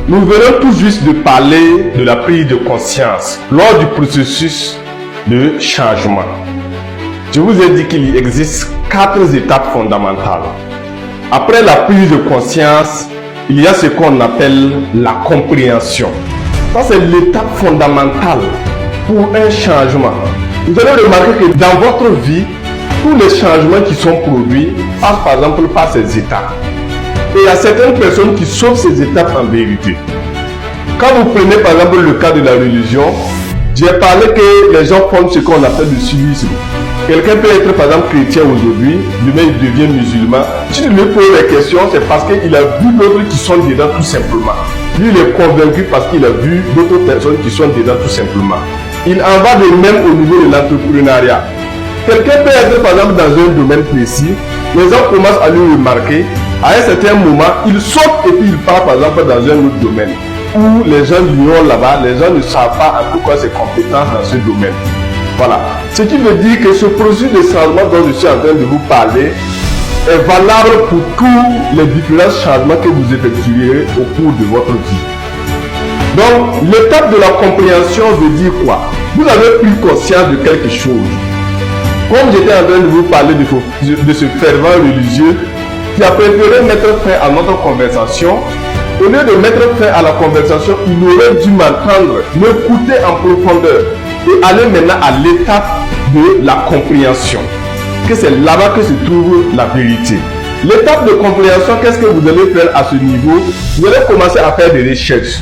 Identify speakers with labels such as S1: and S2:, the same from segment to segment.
S1: Nous venons tout juste de parler de la prise de conscience lors du processus de changement. Je vous ai dit qu'il existe 4 étapes fondamentales. Après la prise de conscience, il y a ce qu'on appelle la compréhension. Ça, c'est l'étape fondamentale pour un changement. Vous allez remarquer que dans votre vie, tous les changements qui sont produits passent par exemple par ces étapes. Et il y a certaines personnes qui sauvent ces étapes en vérité. Quand vous prenez par exemple le cas de la religion, j'ai parlé que les gens font ce qu'on appelle le suivisme. Quelqu'un peut être par exemple chrétien aujourd'hui, demain il devient musulman. Si tu lui poses des questions, c'est parce qu'il a vu d'autres qui sont dedans tout simplement. Lui, il est convaincu parce qu'il a vu d'autres personnes qui sont dedans tout simplement. Il en va de même au niveau de l'entrepreneuriat. Quelqu'un peut être par exemple dans un domaine précis, les gens commencent à lui remarquer, à un certain moment, il saute et puis il part par exemple dans un autre domaine où les gens l'ignorent là-bas, les gens ne savent pas en tout cas ses compétences dans ce domaine. Voilà. Ce qui veut dire que ce processus de changement dont je suis en train de vous parler est valable pour tous les différents changements que vous effectuerez au cours de votre vie. Donc, l'étape de la compréhension veut dire quoi? Vous avez pris conscience de quelque chose. Comme j'étais en train de vous parler de ce fervent religieux qui a préféré mettre fin à notre conversation, au lieu de mettre fin à la conversation, il aurait dû m'entendre, m'écouter en profondeur et aller maintenant à l'étape de la compréhension. Que c'est là-bas que se trouve la vérité. L'étape de compréhension, qu'est-ce que vous allez faire à ce niveau? Vous allez commencer à faire des recherches.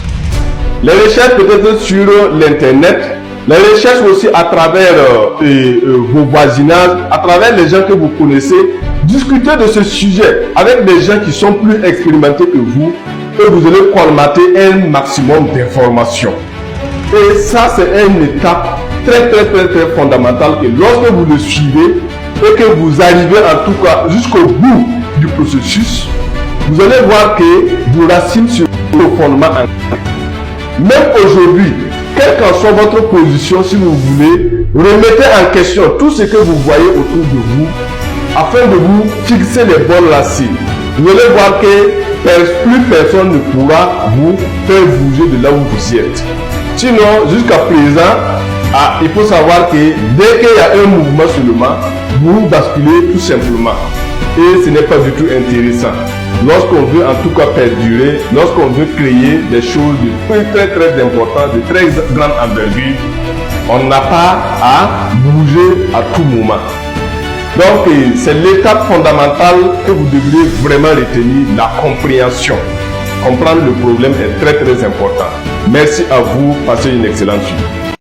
S1: Les recherches peut-être sur l'internet, les recherches aussi à travers vos voisinages, à travers les gens que vous connaissez. Discutez de ce sujet avec des gens qui sont plus expérimentés que vous et vous allez colmater un maximum d'informations. Et ça, c'est une étape très fondamentale que lorsque vous le suivez et que vous arrivez en tout cas jusqu'au bout du processus, vous allez voir que vos racines se profondément ancrées. Même aujourd'hui, quelle qu'en soit votre position, si vous voulez, remettez en question tout ce que vous voyez autour de vous afin de vous fixer les bonnes racines. Vous allez voir que plus personne ne pourra vous faire bouger de là où vous y êtes. Sinon, jusqu'à présent, il faut savoir que dès qu'il y a un mouvement seulement, vous basculez tout simplement. Et ce n'est pas du tout intéressant. Lorsqu'on veut en tout cas perdurer, lorsqu'on veut créer des choses de très importantes, de très grande envergure, on n'a pas à bouger à tout moment. Donc c'est l'étape fondamentale que vous devriez vraiment retenir, la compréhension. Comprendre le problème est très important. Merci à vous, passez une excellente journée.